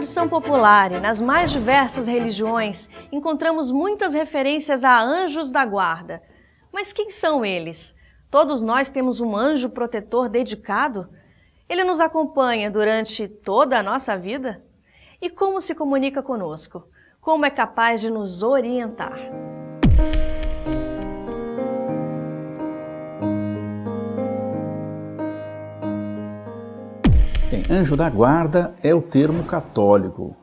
tradição popular e nas mais diversas religiões, encontramos muitas referências a anjos da guarda. Mas quem são eles? Todos nós temos um anjo protetor dedicado? Ele nos acompanha durante toda a nossa vida? E como se comunica conosco? Como é capaz de nos orientar? Bem, anjo da guarda é o termo católico,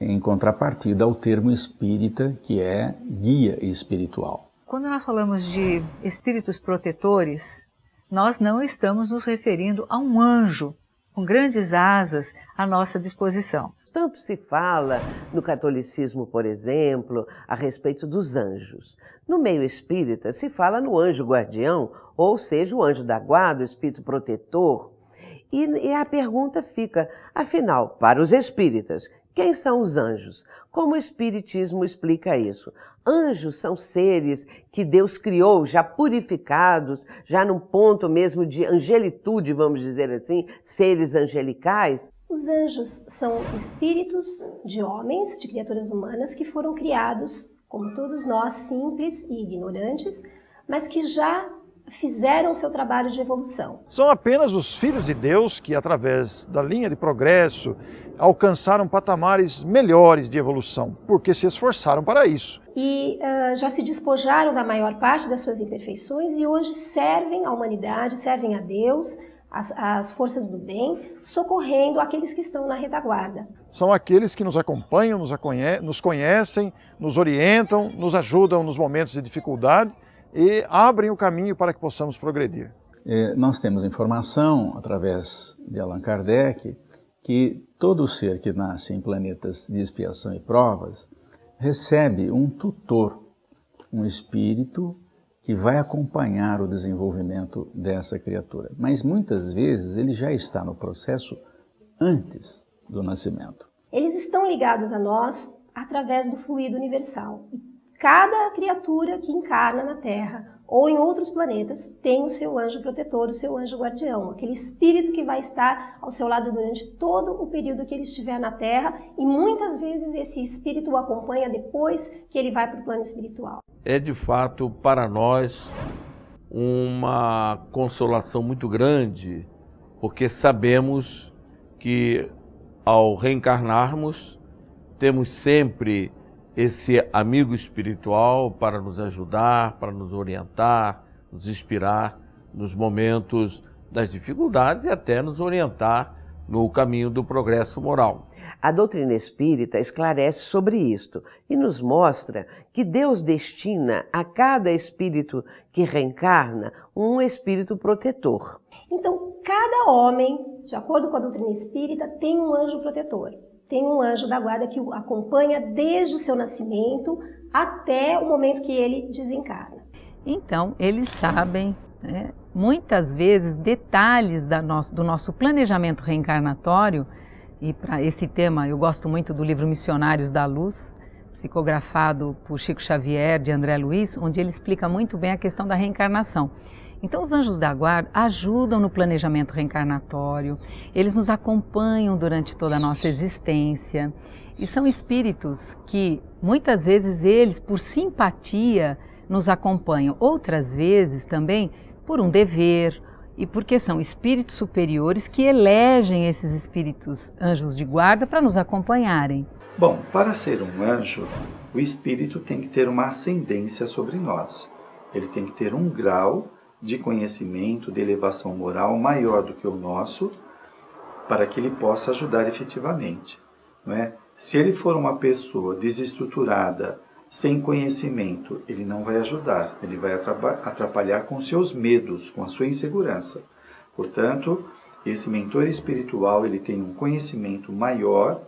em contrapartida ao termo espírita, que é guia espiritual. Quando nós falamos de espíritos protetores, nós não estamos nos referindo a um anjo com grandes asas à nossa disposição. Tanto se fala no catolicismo, por exemplo, a respeito dos anjos. No meio espírita se fala no anjo guardião, ou seja, o anjo da guarda, o espírito protetor. E a pergunta fica, afinal, para os espíritas, quem são os anjos? Como o espiritismo explica isso? Anjos são seres que Deus criou, já purificados, já num ponto mesmo de angelitude, vamos dizer assim, seres angelicais. Os anjos são espíritos de homens, de criaturas humanas, que foram criados, como todos nós, simples e ignorantes, mas que já fizeram seu trabalho de evolução. São apenas os filhos de Deus que, através da linha de progresso, alcançaram patamares melhores de evolução, porque se esforçaram para isso. E já se despojaram da maior parte das suas imperfeições e hoje servem à humanidade, servem a Deus, as forças do bem, socorrendo aqueles que estão na retaguarda. São aqueles que nos acompanham, nos conhecem, nos orientam, nos ajudam nos momentos de dificuldade e abrem o caminho para que possamos progredir. Nós temos informação, através de Allan Kardec, que todo ser que nasce em planetas de expiação e provas recebe um tutor, um espírito que vai acompanhar o desenvolvimento dessa criatura. Mas muitas vezes ele já está no processo antes do nascimento. Eles estão ligados a nós através do fluido universal. Cada criatura que encarna na Terra ou em outros planetas tem o seu anjo protetor, o seu anjo guardião, aquele espírito que vai estar ao seu lado durante todo o período que ele estiver na Terra, e muitas vezes esse espírito o acompanha depois que ele vai para o plano espiritual. É de fato para nós uma consolação muito grande, porque sabemos que ao reencarnarmos temos sempre esse amigo espiritual para nos ajudar, para nos orientar, nos inspirar nos momentos das dificuldades e até nos orientar no caminho do progresso moral. A doutrina espírita esclarece sobre isto e nos mostra que Deus destina a cada espírito que reencarna um espírito protetor. Então, cada homem, de acordo com a doutrina espírita, tem um anjo protetor. Tem um anjo da guarda que o acompanha desde o seu nascimento até o momento que ele desencarna. Então, eles sabem, muitas vezes, detalhes do nosso planejamento reencarnatório. E para esse tema, eu gosto muito do livro Missionários da Luz, psicografado por Chico Xavier, de André Luiz, onde ele explica muito bem a questão da reencarnação. Então, os anjos da guarda ajudam no planejamento reencarnatório, eles nos acompanham durante toda a nossa existência e são espíritos que, muitas vezes, eles, por simpatia, nos acompanham, outras vezes também por um dever e porque são espíritos superiores que elegem esses espíritos anjos de guarda para nos acompanharem. Bom, para ser um anjo, o espírito tem que ter uma ascendência sobre nós. Ele tem que ter um grau de conhecimento, de elevação moral maior do que o nosso, para que ele possa ajudar efetivamente. Não é? Se ele for uma pessoa desestruturada, sem conhecimento, ele não vai ajudar, ele vai atrapalhar com seus medos, com a sua insegurança. Portanto, esse mentor espiritual ele tem um conhecimento maior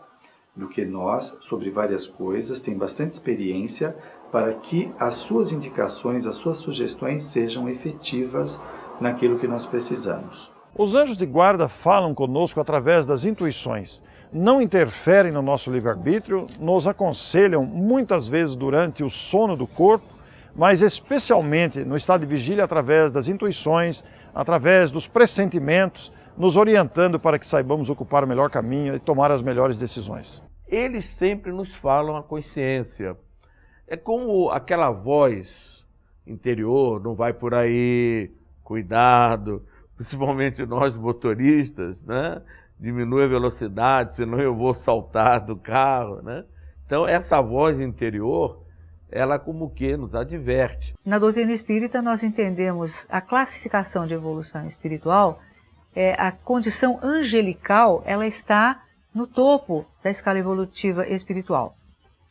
do que nós sobre várias coisas, tem bastante experiência, para que as suas indicações, as suas sugestões sejam efetivas naquilo que nós precisamos. Os anjos de guarda falam conosco através das intuições, não interferem no nosso livre-arbítrio, nos aconselham muitas vezes durante o sono do corpo, mas especialmente no estado de vigília através das intuições, através dos pressentimentos, nos orientando para que saibamos ocupar o melhor caminho e tomar as melhores decisões. Eles sempre nos falam a consciência. É como aquela voz interior, não vai por aí, cuidado, principalmente nós motoristas, né? Diminui a velocidade, senão eu vou saltar do carro, né? Então essa voz interior, ela como que nos adverte. Na doutrina espírita nós entendemos a classificação de evolução espiritual, a condição angelical, ela está no topo da escala evolutiva espiritual.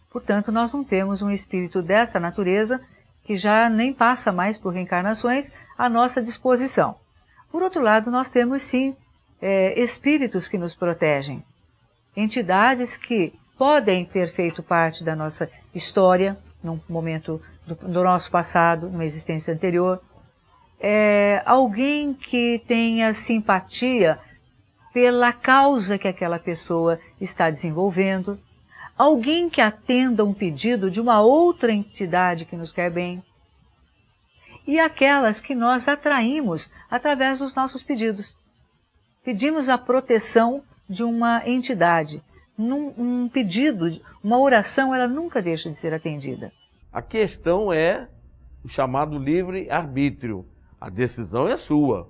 Portanto, nós não temos um espírito dessa natureza que já nem passa mais por reencarnações à nossa disposição. Por outro lado, nós temos sim espíritos que nos protegem, entidades que podem ter feito parte da nossa história, num momento do nosso passado, numa existência anterior, alguém que tenha simpatia pela causa que aquela pessoa está desenvolvendo, alguém que atenda um pedido de uma outra entidade que nos quer bem, e aquelas que nós atraímos através dos nossos pedidos. Pedimos a proteção de uma entidade. Um pedido, uma oração, ela nunca deixa de ser atendida. A questão é o chamado livre-arbítrio. A decisão é sua.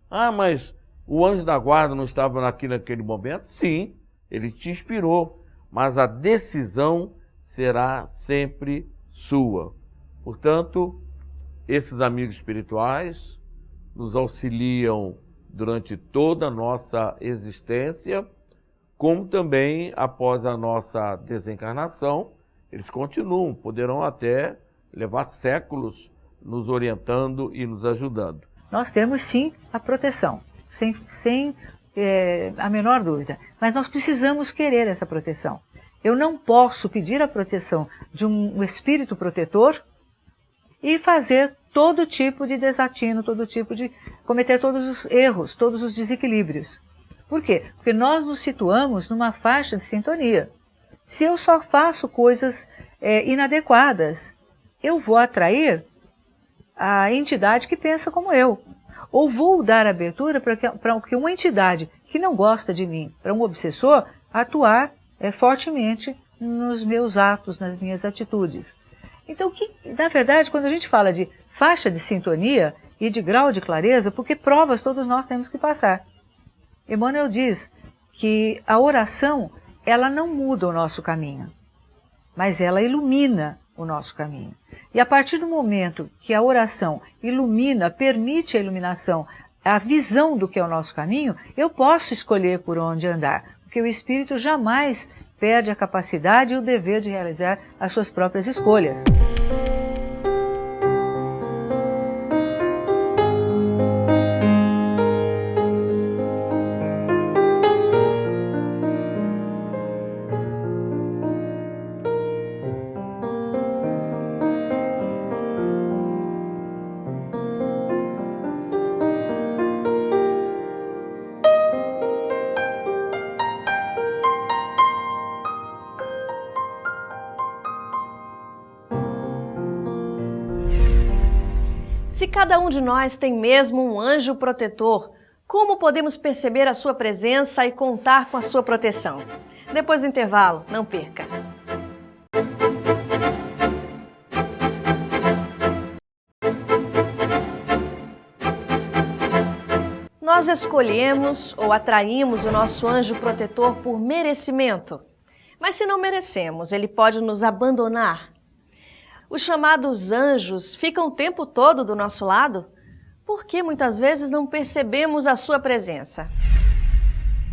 Ah, mas o anjo da guarda não estava aqui naquele momento? Sim, ele te inspirou. Mas a decisão será sempre sua. Portanto, esses amigos espirituais nos auxiliam durante toda a nossa existência, como também após a nossa desencarnação, eles continuam, poderão até levar séculos nos orientando e nos ajudando. Nós temos sim a proteção, sem a menor dúvida, mas nós precisamos querer essa proteção. Eu não posso pedir a proteção de um espírito protetor e fazer todo tipo de desatino, cometer todos os erros, todos os desequilíbrios. Por quê? Porque nós nos situamos numa faixa de sintonia. Se eu só faço coisas inadequadas, eu vou atrair a entidade que pensa como eu. Ou vou dar abertura para que uma entidade que não gosta de mim, para um obsessor, atuar fortemente nos meus atos, nas minhas atitudes. Então, na verdade, quando a gente fala de faixa de sintonia e de grau de clareza, porque provas todos nós temos que passar. Emmanuel diz que a oração, ela não muda o nosso caminho, mas ela ilumina o nosso caminho. E a partir do momento que a oração ilumina, permite a iluminação, a visão do que é o nosso caminho, eu posso escolher por onde andar, porque o espírito jamais perde a capacidade e o dever de realizar as suas próprias escolhas. Se cada um de nós tem mesmo um anjo protetor, como podemos perceber a sua presença e contar com a sua proteção? Depois do intervalo, não perca! Nós escolhemos ou atraímos o nosso anjo protetor por merecimento. Mas se não merecemos, ele pode nos abandonar. Os chamados anjos ficam o tempo todo do nosso lado? Por que muitas vezes não percebemos a sua presença?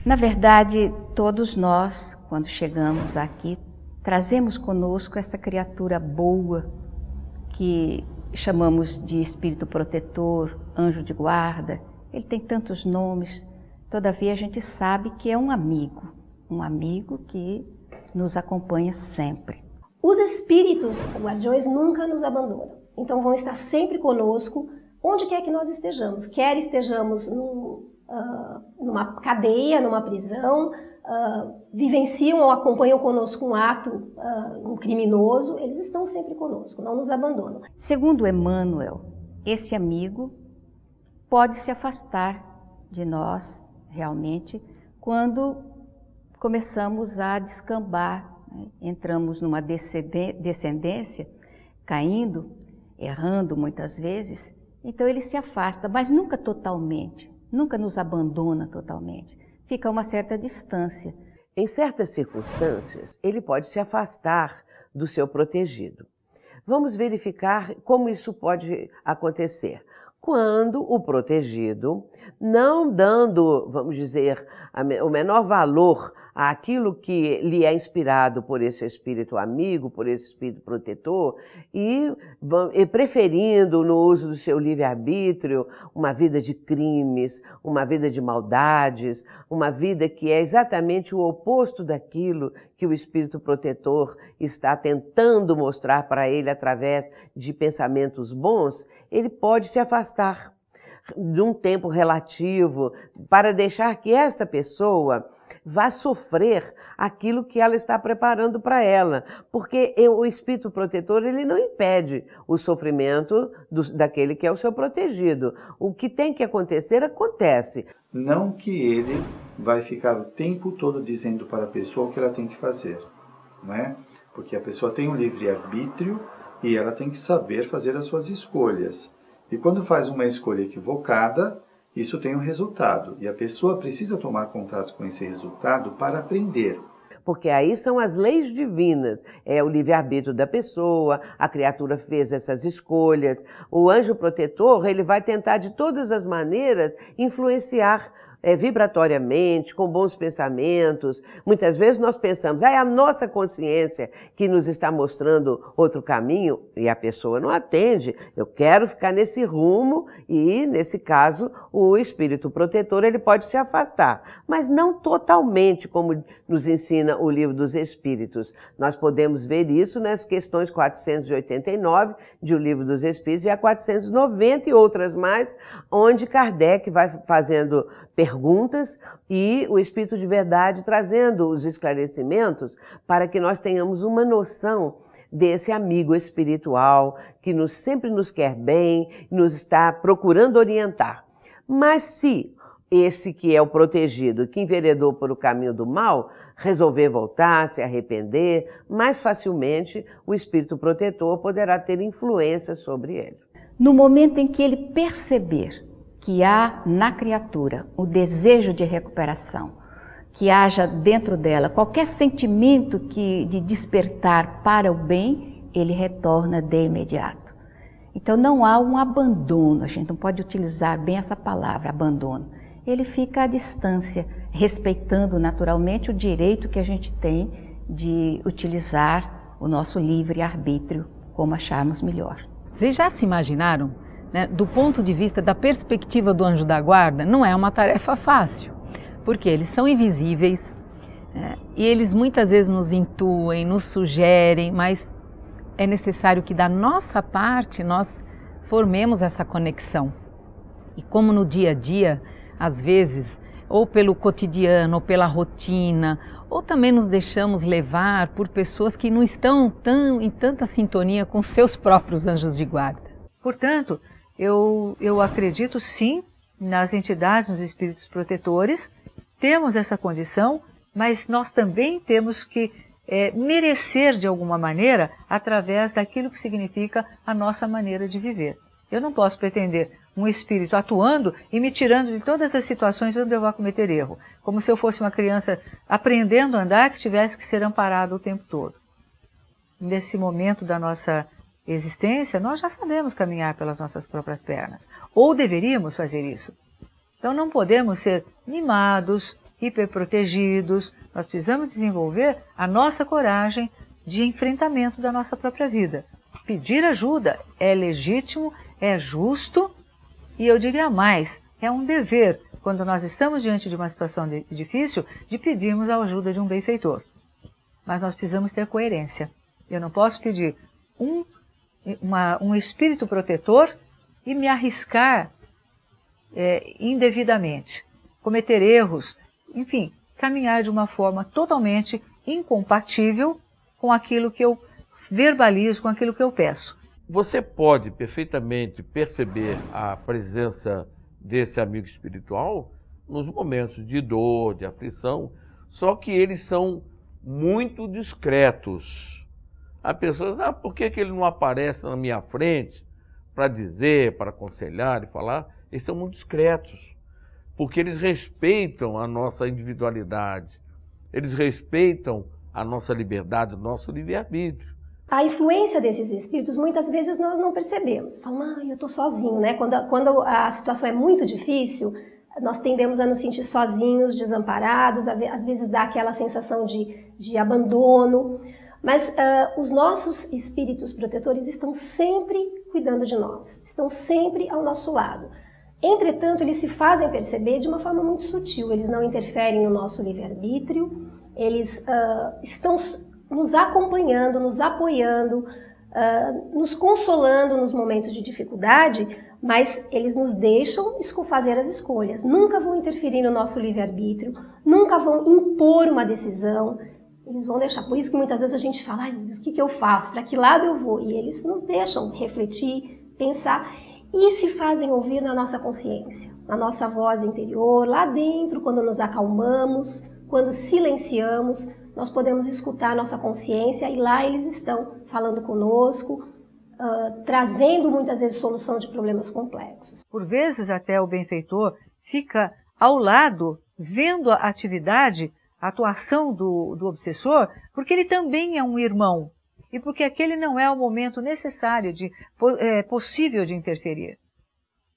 Na verdade, todos nós, quando chegamos aqui, trazemos conosco essa criatura boa que chamamos de espírito protetor, anjo de guarda. Ele tem tantos nomes, todavia a gente sabe que é um amigo que nos acompanha sempre. Os espíritos guardiões nunca nos abandonam, então vão estar sempre conosco, onde quer que nós estejamos. Quer estejamos numa cadeia, numa prisão, vivenciam ou acompanham conosco um ato um criminoso, eles estão sempre conosco, não nos abandonam. Segundo Emmanuel, esse amigo pode se afastar de nós, realmente, quando começamos a descambar, né? Entramos numa descendência, caindo, errando muitas vezes, então ele se afasta, mas nunca totalmente, nunca nos abandona totalmente, fica a uma certa distância. Em certas circunstâncias, ele pode se afastar do seu protegido. Vamos verificar como isso pode acontecer. Quando o protegido, não dando, vamos dizer, o menor valor àquilo que lhe é inspirado por esse espírito amigo, por esse espírito protetor, e preferindo no uso do seu livre-arbítrio uma vida de crimes, uma vida de maldades, uma vida que é exatamente o oposto daquilo que o espírito protetor está tentando mostrar para ele através de pensamentos bons, ele pode se afastar de um tempo relativo para deixar que esta pessoa vá sofrer aquilo que ela está preparando para ela, porque o espírito protetor ele não impede o sofrimento daquele que é o seu protegido. O que tem que acontecer, acontece. Não que ele vai ficar o tempo todo dizendo para a pessoa o que ela tem que fazer, não é? Porque a pessoa tem um livre-arbítrio e ela tem que saber fazer as suas escolhas. E quando faz uma escolha equivocada, isso tem um resultado. E a pessoa precisa tomar contato com esse resultado para aprender. Porque aí são as leis divinas, é o livre-arbítrio da pessoa, a criatura fez essas escolhas. O anjo protetor, ele vai tentar de todas as maneiras influenciar vibratoriamente, com bons pensamentos. Muitas vezes nós pensamos, é a nossa consciência que nos está mostrando outro caminho, e a pessoa não atende. Eu quero ficar nesse rumo e, nesse caso, o espírito protetor ele pode se afastar, mas não totalmente, como nos ensina o Livro dos Espíritos. Nós podemos ver isso nas questões 489 de O Livro dos Espíritos e a 490 e outras mais, onde Kardec vai fazendo perguntas e o Espírito de Verdade trazendo os esclarecimentos para que nós tenhamos uma noção desse amigo espiritual que sempre nos quer bem, nos está procurando orientar. Mas se esse que é o protegido, que enveredou por o caminho do mal, resolver voltar, se arrepender, mais facilmente o espírito protetor poderá ter influência sobre ele. No momento em que ele perceber que há na criatura o desejo de recuperação, que haja dentro dela qualquer sentimento de despertar para o bem, ele retorna de imediato. Então não há um abandono, a gente não pode utilizar bem essa palavra, abandono. Ele fica à distância, respeitando naturalmente o direito que a gente tem de utilizar o nosso livre-arbítrio como acharmos melhor. Vocês já se imaginaram, né, do ponto de vista da perspectiva do anjo da guarda, não é uma tarefa fácil, porque eles são invisíveis, e eles muitas vezes nos intuem, nos sugerem, mas é necessário que da nossa parte nós formemos essa conexão. E como no dia a dia, às vezes, ou pelo cotidiano, ou pela rotina, ou também nos deixamos levar por pessoas que não estão em tanta sintonia com seus próprios anjos de guarda. Portanto, eu acredito sim nas entidades, nos espíritos protetores, temos essa condição, mas nós também temos que merecer de alguma maneira através daquilo que significa a nossa maneira de viver. Eu não posso pretender um espírito atuando e me tirando de todas as situações onde eu vou cometer erro, como se eu fosse uma criança aprendendo a andar que tivesse que ser amparado o tempo todo. Nesse momento da nossa existência, nós já sabemos caminhar pelas nossas próprias pernas, ou deveríamos fazer isso. Então não podemos ser mimados, hiperprotegidos, nós precisamos desenvolver a nossa coragem de enfrentamento da nossa própria vida. Pedir ajuda é legítimo, é justo e eu diria mais, é um dever, quando nós estamos diante de uma situação difícil, de pedirmos a ajuda de um benfeitor. Mas nós precisamos ter coerência. Eu não posso pedir um espírito protetor e me arriscar indevidamente, cometer erros, enfim, caminhar de uma forma totalmente incompatível com aquilo que eu verbalizo, com aquilo que eu peço. Você pode perfeitamente perceber a presença desse amigo espiritual nos momentos de dor, de aflição, só que eles são muito discretos. Há pessoas, por que ele não aparece na minha frente para dizer, para aconselhar e falar? Eles são muito discretos, porque eles respeitam a nossa individualidade, eles respeitam a nossa liberdade, o nosso livre-arbítrio. A influência desses espíritos, muitas vezes nós não percebemos. Falamos, eu estou sozinho, né? Quando a situação é muito difícil, nós tendemos a nos sentir sozinhos, desamparados, às vezes dá aquela sensação de abandono. Mas os nossos espíritos protetores estão sempre cuidando de nós, estão sempre ao nosso lado. Entretanto, eles se fazem perceber de uma forma muito sutil, eles não interferem no nosso livre-arbítrio, eles estão nos acompanhando, nos apoiando, nos consolando nos momentos de dificuldade, mas eles nos deixam fazer as escolhas. Nunca vão interferir no nosso livre-arbítrio, nunca vão impor uma decisão, eles vão deixar. Por isso que muitas vezes a gente fala, ai meu Deus, o que eu faço? Para que lado eu vou? E eles nos deixam refletir, pensar e se fazem ouvir na nossa consciência, na nossa voz interior, lá dentro, quando nos acalmamos, quando silenciamos, nós podemos escutar a nossa consciência e lá eles estão falando conosco, trazendo muitas vezes solução de problemas complexos. Por vezes até o benfeitor fica ao lado, vendo a atividade, a atuação do obsessor, porque ele também é um irmão e porque aquele não é o momento necessário, possível de interferir.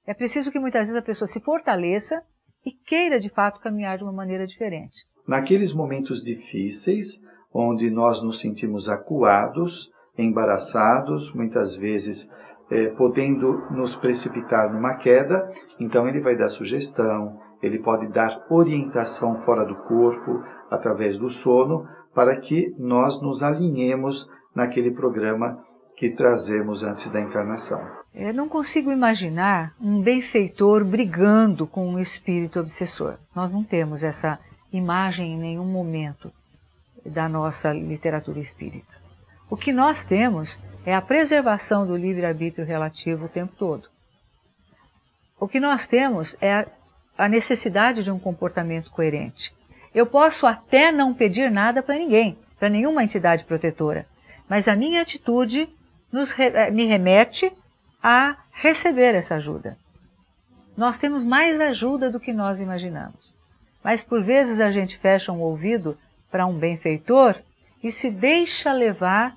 É preciso que muitas vezes a pessoa se fortaleça e queira de fato caminhar de uma maneira diferente. Naqueles momentos difíceis, onde nós nos sentimos acuados, embaraçados, muitas vezes podendo nos precipitar numa queda, então ele vai dar sugestão, ele pode dar orientação fora do corpo, através do sono, para que nós nos alinhemos naquele programa que trazemos antes da encarnação. Eu não consigo imaginar um benfeitor brigando com um espírito obsessor. Nós não temos essa imagem em nenhum momento da nossa literatura espírita. O que nós temos é a preservação do livre-arbítrio relativo o tempo todo. O que nós temos é a necessidade de um comportamento coerente. Eu posso até não pedir nada para ninguém, para nenhuma entidade protetora, mas a minha atitude me remete a receber essa ajuda. Nós temos mais ajuda do que nós imaginamos. Mas por vezes a gente fecha um ouvido para um benfeitor e se deixa levar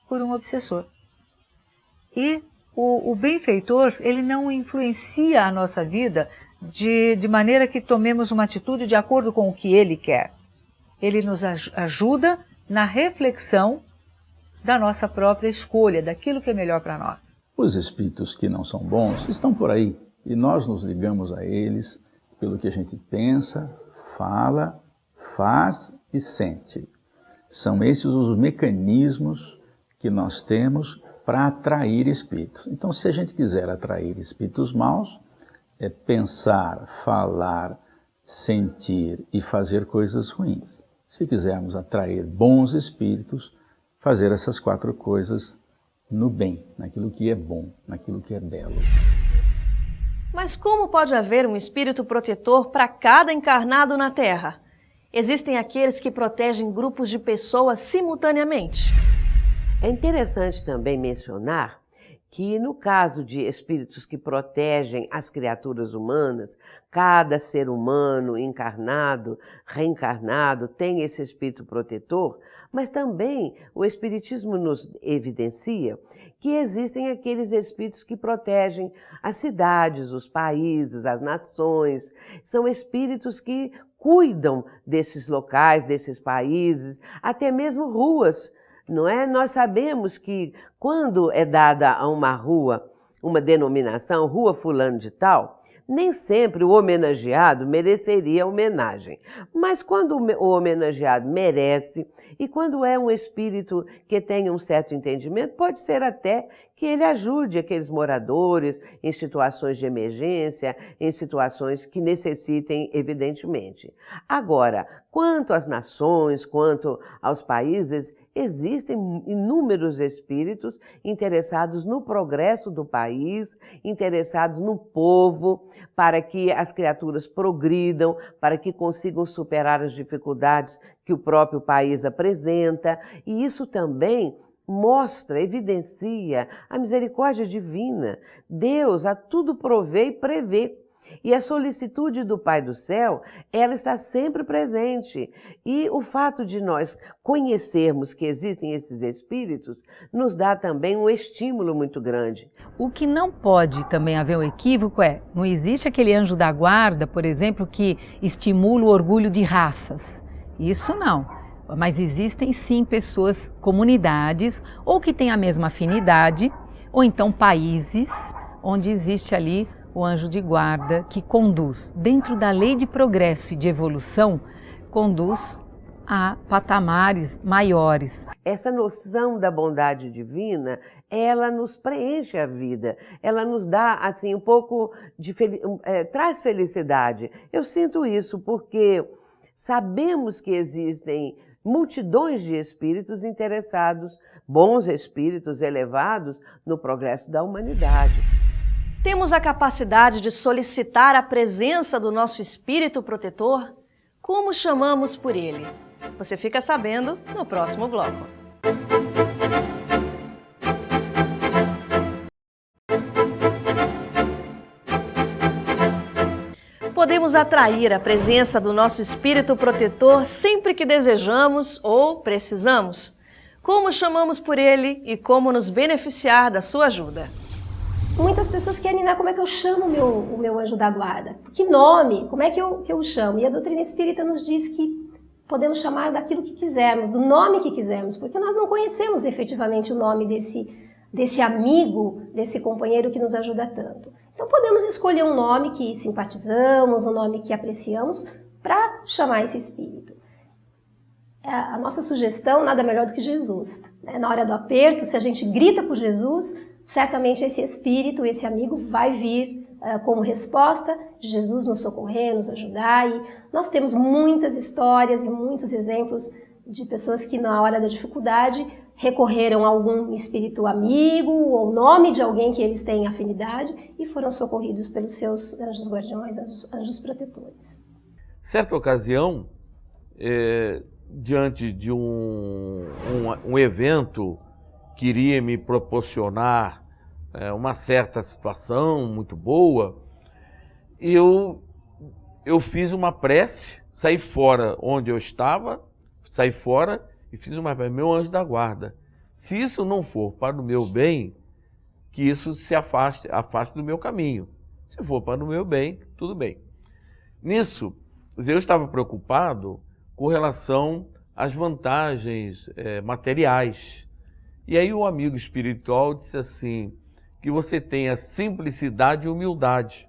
por um obsessor. E o benfeitor, ele não influencia a nossa vida de maneira que tomemos uma atitude de acordo com o que ele quer. Ele nos ajuda na reflexão da nossa própria escolha, daquilo que é melhor para nós. Os espíritos que não são bons estão por aí e nós nos ligamos a eles pelo que a gente pensa, fala, faz e sente. São esses os mecanismos que nós temos para atrair espíritos. Então, se a gente quiser atrair espíritos maus, é pensar, falar, sentir e fazer coisas ruins. Se quisermos atrair bons espíritos, fazer essas 4 coisas no bem, naquilo que é bom, naquilo que é belo. Mas como pode haver um espírito protetor para cada encarnado na Terra? Existem aqueles que protegem grupos de pessoas simultaneamente. É interessante também mencionar que no caso de espíritos que protegem as criaturas humanas, cada ser humano encarnado, reencarnado, tem esse espírito protetor, mas também o Espiritismo nos evidencia que existem aqueles espíritos que protegem as cidades, os países, as nações. São espíritos que cuidam desses locais, desses países, até mesmo ruas. Não é? Nós sabemos que quando é dada a uma rua uma denominação, Rua Fulano de Tal, nem sempre o homenageado mereceria homenagem. Mas quando o homenageado merece, e quando é um espírito que tem um certo entendimento, pode ser até que ele ajude aqueles moradores em situações de emergência, em situações que necessitem, evidentemente. Agora, quanto às nações, quanto aos países, existem inúmeros espíritos interessados no progresso do país, interessados no povo, para que as criaturas progridam, para que consigam superar as dificuldades que o próprio país apresenta. E isso também mostra, evidencia a misericórdia divina. Deus a tudo provê e prevê. E a solicitude do Pai do Céu, ela está sempre presente. E o fato de nós conhecermos que existem esses espíritos, nos dá também um estímulo muito grande. O que não pode também haver um equívoco não existe aquele anjo da guarda, por exemplo, que estimula o orgulho de raças. Isso não. Mas existem sim pessoas, comunidades, ou que têm a mesma afinidade, ou então países onde existe ali o anjo de guarda que conduz, dentro da lei de progresso e de evolução, conduz a patamares maiores. Essa noção da bondade divina, ela nos preenche a vida, ela nos dá assim um pouco de traz felicidade. Eu sinto isso porque sabemos que existem multidões de espíritos interessados, bons espíritos elevados no progresso da humanidade. Temos a capacidade de solicitar a presença do nosso espírito protetor? Como chamamos por ele? Você fica sabendo no próximo bloco. Podemos atrair a presença do nosso espírito protetor sempre que desejamos ou precisamos. Como chamamos por ele e como nos beneficiar da sua ajuda? Muitas pessoas querem, como é que eu chamo o meu anjo da guarda? Que nome? Como é que eu o chamo? E a doutrina espírita nos diz que podemos chamar daquilo que quisermos, do nome que quisermos, porque nós não conhecemos efetivamente o nome desse amigo, desse companheiro que nos ajuda tanto. Então podemos escolher um nome que simpatizamos, um nome que apreciamos, para chamar esse espírito. A nossa sugestão nada melhor do que Jesus. Na hora do aperto, se a gente grita por Jesus, certamente esse espírito, esse amigo vai vir como resposta de Jesus nos socorrer, nos ajudar. E nós temos muitas histórias e muitos exemplos de pessoas que na hora da dificuldade recorreram a algum espírito amigo ou nome de alguém que eles têm afinidade e foram socorridos pelos seus anjos guardiões, anjos protetores. Certa ocasião, diante de um evento que iria me proporcionar uma certa situação muito boa, eu fiz uma prece, saí fora onde eu estava, saí fora e fiz uma prece, meu anjo da guarda, se isso não for para o meu bem, que isso se afaste do meu caminho. Se for para o meu bem, tudo bem. Nisso, eu estava preocupado com relação às vantagens materiais. E aí o amigo espiritual disse assim, que você tenha simplicidade e humildade.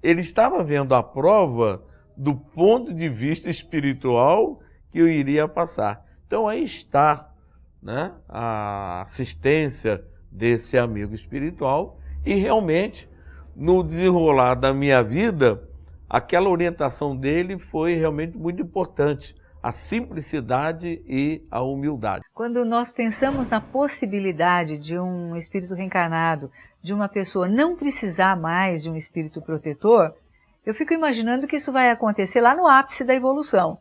Ele estava vendo a prova do ponto de vista espiritual que eu iria passar. Então aí está, né, a assistência desse amigo espiritual e realmente no desenrolar da minha vida, aquela orientação dele foi realmente muito importante. A simplicidade e a humildade. Quando nós pensamos na possibilidade de um espírito reencarnado, de uma pessoa não precisar mais de um espírito protetor, eu fico imaginando que isso vai acontecer lá no ápice da evolução.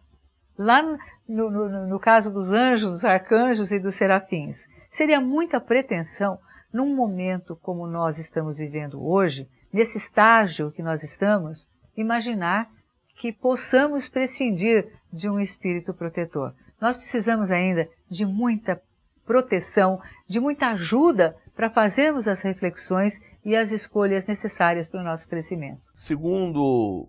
Lá no caso dos anjos, dos arcanjos e dos serafins. Seria muita pretensão, num momento como nós estamos vivendo hoje, nesse estágio que nós estamos, imaginar que possamos prescindir de um espírito protetor. Nós precisamos ainda de muita proteção, de muita ajuda para fazermos as reflexões e as escolhas necessárias para o nosso crescimento. Segundo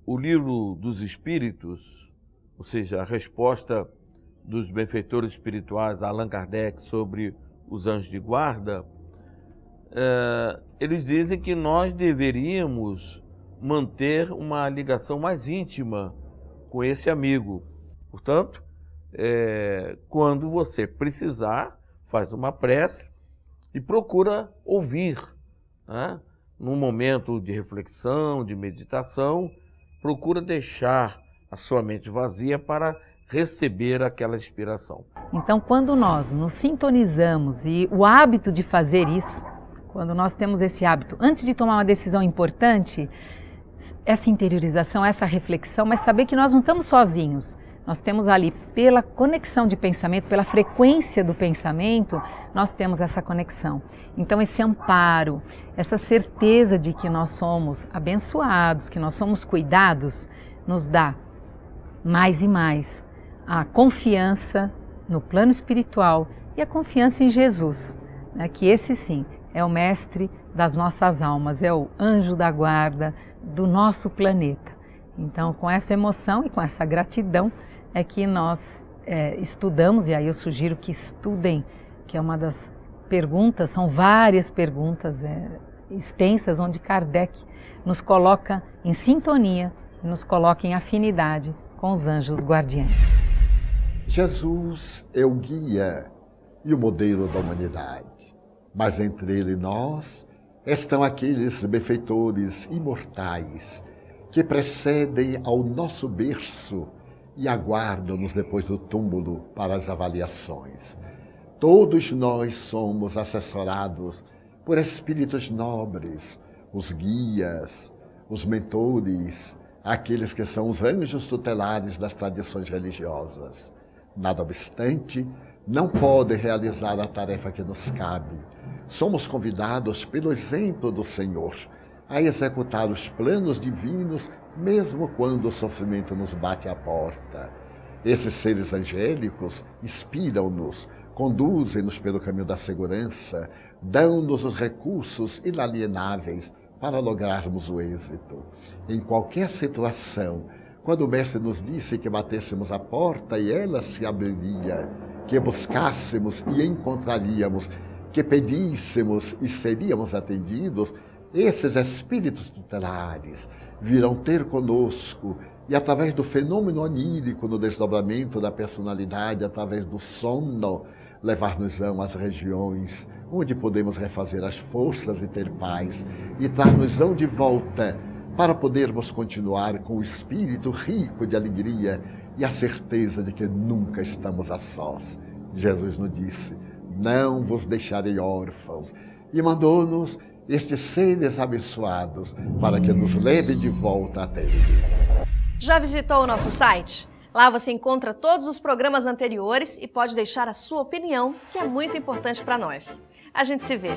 o livro dos Espíritos, ou seja, a resposta dos benfeitores espirituais a Allan Kardec sobre os anjos de guarda, eles dizem que nós deveríamos manter uma ligação mais íntima com esse amigo. Portanto, quando você precisar, faz uma prece e procura ouvir, né? Num momento de reflexão, de meditação, procura deixar a sua mente vazia para receber aquela inspiração. Então, quando nós nos sintonizamos e o hábito de fazer isso, quando nós temos esse hábito, antes de tomar uma decisão importante, essa interiorização, essa reflexão, mas saber que nós não estamos sozinhos. Nós temos ali, pela conexão de pensamento, pela frequência do pensamento, nós temos essa conexão. Então, esse amparo, essa certeza de que nós somos abençoados, que nós somos cuidados, nos dá mais e mais a confiança no plano espiritual e a confiança em Jesus, né? Que esse sim é o mestre das nossas almas, é o anjo da guarda do nosso planeta. Então, com essa emoção e com essa gratidão é que nós estudamos, e aí eu sugiro que estudem, que é uma das perguntas, são várias perguntas extensas, onde Kardec nos coloca em sintonia, nos coloca em afinidade com os anjos guardiães. Jesus é o guia e o modelo da humanidade, mas entre ele e nós estão aqueles benfeitores imortais que precedem ao nosso berço e aguardam-nos depois do túmulo para as avaliações. Todos nós somos assessorados por espíritos nobres, os guias, os mentores, aqueles que são os anjos tutelares das tradições religiosas. Nada obstante, não podem realizar a tarefa que nos cabe. Somos convidados pelo exemplo do Senhor a executar os planos divinos, mesmo quando o sofrimento nos bate à porta. Esses seres angélicos inspiram-nos, conduzem-nos pelo caminho da segurança, dão-nos os recursos inalienáveis para lograrmos o êxito. Em qualquer situação, quando o Mestre nos disse que batêssemos a porta e ela se abriria, que buscássemos e encontraríamos, que pedíssemos e seríamos atendidos, esses espíritos tutelares virão ter conosco e, através do fenômeno onírico no desdobramento da personalidade, através do sono, levar-nos-ão às regiões onde podemos refazer as forças e ter paz, e dar-nos-ão de volta para podermos continuar com o espírito rico de alegria e a certeza de que nunca estamos a sós. Jesus nos disse: não vos deixarei órfãos, e mandou-nos estes seres abençoados para que nos levem de volta até Ele. Já visitou o nosso site? Lá você encontra todos os programas anteriores e pode deixar a sua opinião, que é muito importante para nós. A gente se vê.